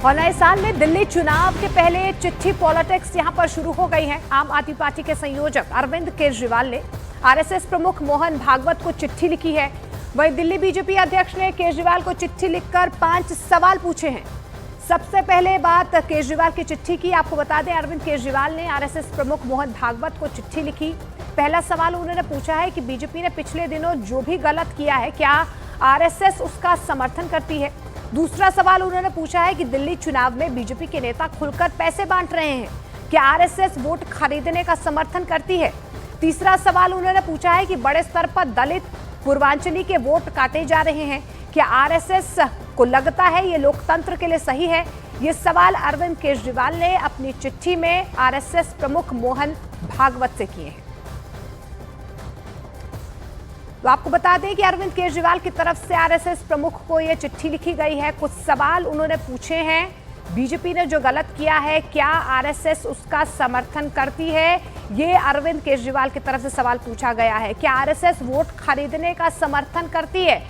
और नए साल में दिल्ली चुनाव के पहले चिट्ठी पॉलिटिक्स यहां पर शुरू हो गई है। आम आदमी पार्टी के संयोजक अरविंद केजरीवाल ने आरएसएस प्रमुख मोहन भागवत को चिट्ठी लिखी है। वहीं दिल्ली बीजेपी अध्यक्ष ने केजरीवाल को चिट्ठी लिखकर 5 सवाल पूछे हैं। सबसे पहले बात केजरीवाल की चिट्ठी की। आपको बता दें, अरविंद केजरीवाल ने आरएसएस प्रमुख मोहन भागवत को चिट्ठी लिखी। पहला सवाल उन्होंने पूछा है कि बीजेपी ने पिछले दिनों जो भी गलत किया है, क्या आरएसएस उसका समर्थन करती है। दूसरा सवाल उन्होंने पूछा है कि दिल्ली चुनाव में बीजेपी के नेता खुलकर पैसे बांट रहे हैं, क्या आरएसएस वोट खरीदने का समर्थन करती है। तीसरा सवाल उन्होंने पूछा है कि बड़े स्तर पर दलित पूर्वांचली के वोट काटे जा रहे हैं, क्या आरएसएस को लगता है ये लोकतंत्र के लिए सही है। ये सवाल अरविंद केजरीवाल ने अपनी चिट्ठी में आरएसएस प्रमुख मोहन भागवत से किए हैं। तो आपको बता दें कि अरविंद केजरीवाल की तरफ से आरएसएस प्रमुख को यह चिट्ठी लिखी गई है। कुछ सवाल उन्होंने पूछे हैं। बीजेपी ने जो गलत किया है, क्या आरएसएस उसका समर्थन करती है। ये अरविंद केजरीवाल की तरफ से सवाल पूछा गया है। क्या आरएसएस वोट खरीदने का समर्थन करती है।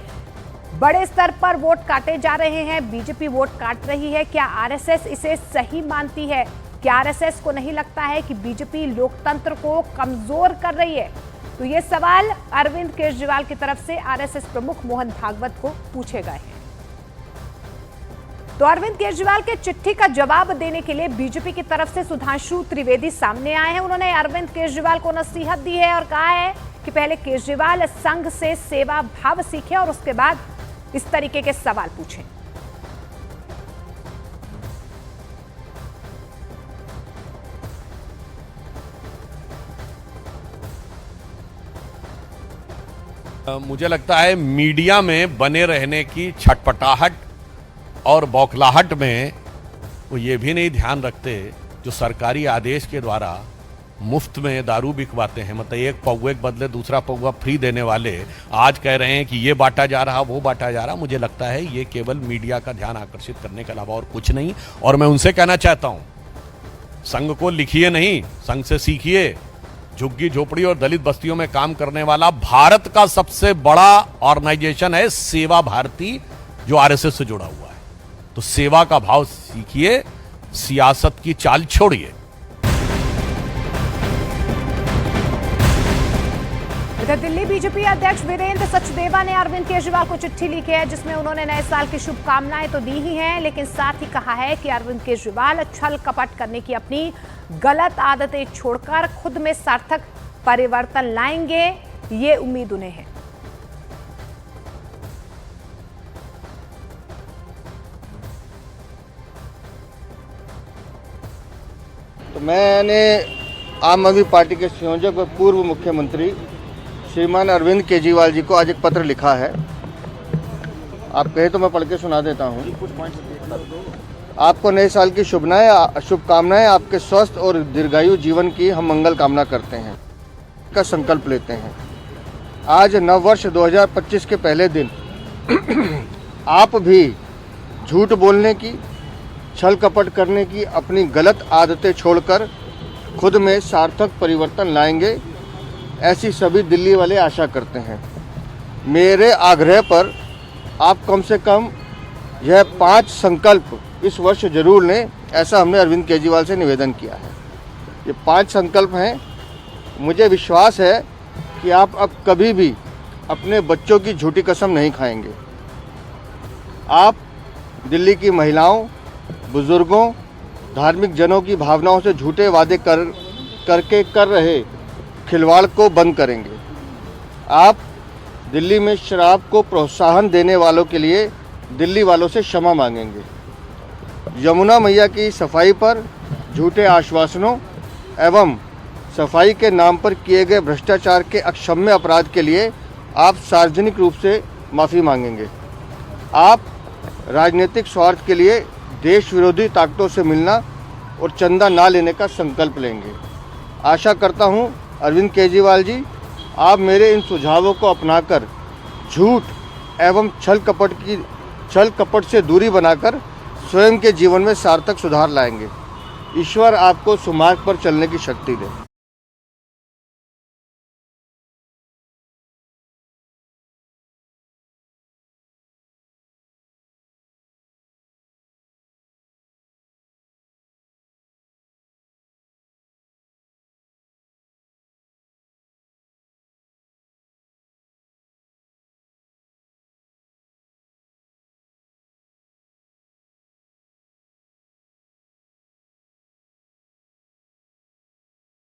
बड़े स्तर पर वोट काटे जा रहे हैं, बीजेपी वोट काट रही है, क्या आरएसएस इसे सही मानती है। क्या आरएसएस को नहीं लगता है कि बीजेपी लोकतंत्र को कमजोर कर रही है। तो ये सवाल अरविंद केजरीवाल की तरफ से आरएसएस प्रमुख मोहन भागवत को पूछे गए हैं। तो अरविंद केजरीवाल के चिट्ठी का जवाब देने के लिए बीजेपी की तरफ से सुधांशु त्रिवेदी सामने आए हैं। उन्होंने अरविंद केजरीवाल को नसीहत दी है और कहा है कि पहले केजरीवाल संघ से सेवा भाव सीखे और उसके बाद इस तरीके के सवाल पूछें। मुझे लगता है मीडिया में बने रहने की छटपटाहट और बौखलाहट में वो ये भी नहीं ध्यान रखते जो सरकारी आदेश के द्वारा मुफ्त में दारू बिकवाते हैं, मतलब एक पौवे के बदले दूसरा पौवा फ्री देने वाले आज कह रहे हैं कि ये बांटा जा रहा, वो बांटा जा रहा। मुझे लगता है ये केवल मीडिया का ध्यान आकर्षित करने के अलावा और कुछ नहीं। और मैं उनसे कहना चाहता हूं, संघ को लिखिए नहीं, संघ से सीखिए। झुग्गी झोपड़ी और दलित बस्तियों में काम करने वाला भारत का सबसे बड़ा ऑर्गेनाइजेशन है सेवा भारती, जो आरएसएस से जुड़ा हुआ है। तो सेवा का भाव सीखिए, सियासत की चाल छोड़िए। इधर दिल्ली बीजेपी अध्यक्ष वीरेंद्र सचदेवा ने अरविंद केजरीवाल को चिट्ठी लिखी है, जिसमें उन्होंने नए साल की शुभकामनाएं तो दी ही हैं, लेकिन साथ ही कहा है कि अरविंद केजरीवाल छल कपट करने की अपनी गलत आदतें छोड़कर खुद में सार्थक परिवर्तन लाएंगे। ये उम्मीद उन्हें है। तो मैंने आम आदमी पार्टी के संयोजक व पूर्व मुख्यमंत्री श्रीमान अरविंद केजरीवाल जी को आज एक पत्र लिखा है। आप कहे तो मैं पढ़ के सुना देता हूँ। आपको नए साल की शुभकामनाएं। आपके स्वस्थ और दीर्घायु जीवन की हम मंगल कामना करते हैं, का संकल्प लेते हैं। आज नव वर्ष 2025 के पहले दिन आप भी झूठ बोलने की, छल कपट करने की अपनी गलत आदतें छोड़कर खुद में सार्थक परिवर्तन लाएंगे, ऐसी सभी दिल्ली वाले आशा करते हैं। मेरे आग्रह पर आप कम से कम यह 5 संकल्प इस वर्ष जरूर लें, ऐसा हमने अरविंद केजरीवाल से निवेदन किया है। ये 5 संकल्प हैं। मुझे विश्वास है कि आप अब कभी भी अपने बच्चों की झूठी कसम नहीं खाएंगे। आप दिल्ली की महिलाओं, बुजुर्गों, धार्मिक जनों की भावनाओं से झूठे वादे करके कर रहे खिलवाड़ को बंद करेंगे। आप दिल्ली में शराब को प्रोत्साहन देने वालों के लिए दिल्ली वालों से क्षमा मांगेंगे। यमुना मैया की सफाई पर झूठे आश्वासनों एवं सफाई के नाम पर किए गए भ्रष्टाचार के अक्षम्य अपराध के लिए आप सार्वजनिक रूप से माफ़ी मांगेंगे। आप राजनीतिक स्वार्थ के लिए देश विरोधी ताकतों से मिलना और चंदा ना लेने का संकल्प लेंगे। आशा करता हूं अरविंद केजरीवाल जी, आप मेरे इन सुझावों को अपनाकर झूठ एवं छल कपट से दूरी बनाकर स्वयं के जीवन में सार्थक सुधार लाएंगे। ईश्वर आपको सुमार्ग पर चलने की शक्ति दे।